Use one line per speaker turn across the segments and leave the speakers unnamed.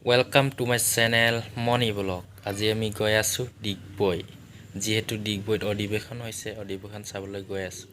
Welcome to my channel Moni blog. আজি আমি গৈ আছোঁ ডিগবৈ। যিহেতু ডিগবৈত অধিৱেশন হৈছে, অধিৱেশন চাবলৈ গৈ আছোঁ।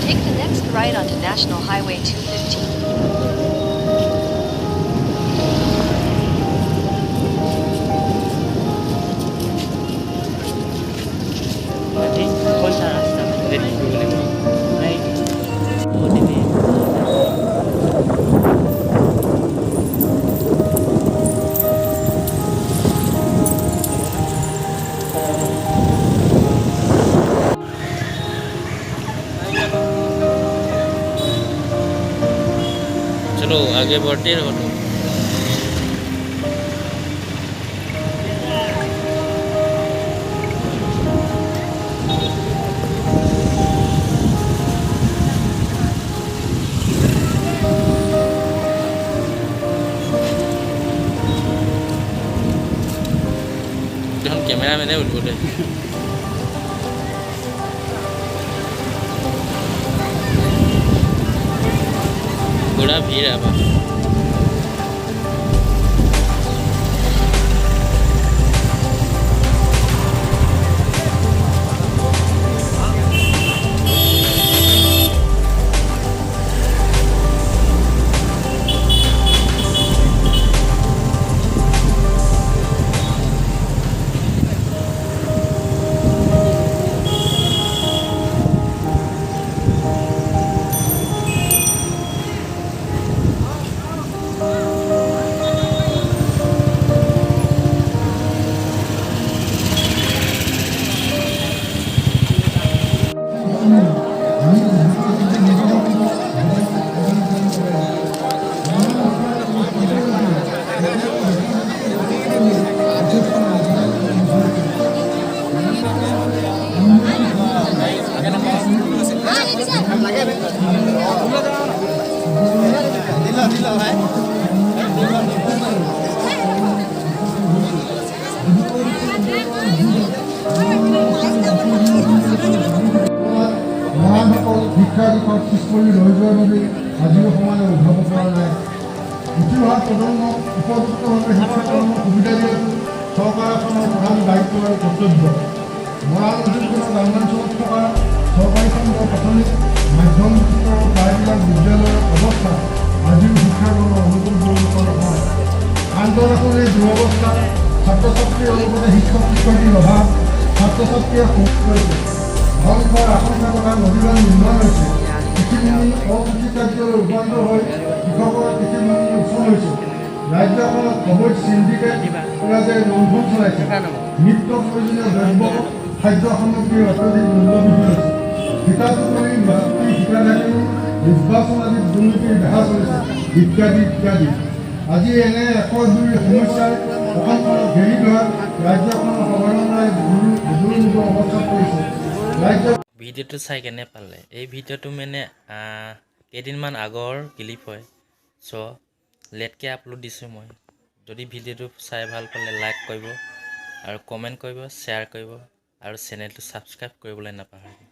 Take the next right onto National Highway 215.
चलो आगे बढ़ते रहो। कैमरा मैंने उठ बोले पूरा भीड़ है अब
মহানসকল শিক্ষাৰ দিশত পিছ পৰি ৰৈ যোৱাৰ বাবে আজিও সমানে উঠাব পৰা নাই। উঠি অহা প্ৰজন্মক উপযুক্তভাৱে শিক্ষাকৰণৰ সুবিধা দিয়াটো চৰকাৰখনৰ প্ৰধান দায়িত্ব আৰু কৰ্তব্য। মৰাণ অঞ্চলখনৰ গ্ৰামাঞ্চলত থকা চৰকাৰী খণ্ডৰ প্ৰাথমিক মাধ্যমিক প্ৰায়বিলাক বিদ্যালয়ৰ অৱস্থা আজিও শিক্ষাকৰণৰ অনুকূল পৰিৱেশৰ নহয়। আন্তঃৰাষ্ট্ৰীয় এই দুৰৱস্থাত ছাত্ৰ ছাত্ৰীৰ লগতে শিক্ষক শিক্ষয়িত্ৰীৰ অভাৱ ছাত্ৰ ছাত্ৰীয়ে শোষ কৰিছে। ধ্বংসৰ আশংকা থকা নদীবান্ধ নিৰ্মাণ হৈছে। কৃষিভূমি অকৃষি কাৰ্যলৈ ৰূপান্তৰ হৈ কৃষকৰ কৃষিভূমি উচ্ছল হৈছে। ৰাজ্যখনত অবৈধ চিণ্ডিকেট ৰাজে লুণ্ঠন চলাইছে। নিত্য প্ৰয়োজনীয় দ্ৰব্য খাদ্য সামগ্ৰীৰ অত্যাধিক মূল্য বৃদ্ধি হৈছে। ঠিকাদাৰী মাতৃ ঠিকাদাৰী নিৰ্বাচন আদিত দুৰ্নীতিৰ দেখা চলিছে ইত্যাদি ইত্যাদি। আজি এনে ১০২ সমস্যাই অসমখনক ঘেৰি ধৰাত ৰাজ্যখনৰ সৰ্বাংগীন দুৰ্নীতিৰ অৱস্থাত পৰিছে।
ভিডিঅ'টো চাই কেনে পালে এই ভিডিঅ'টো মানে কেইদিনমান আগৰ ক্লিপ হয় চ' লেটকৈ আপলোড দিছোঁ মই। যদি ভিডিঅ'টো চাই ভাল পালে লাইক কৰিব আৰু কমেণ্ট কৰিব শ্বেয়াৰ কৰিব আৰু চেনেলটো ছাবস্ক্ৰাইব কৰিবলৈ নাপাহৰিব।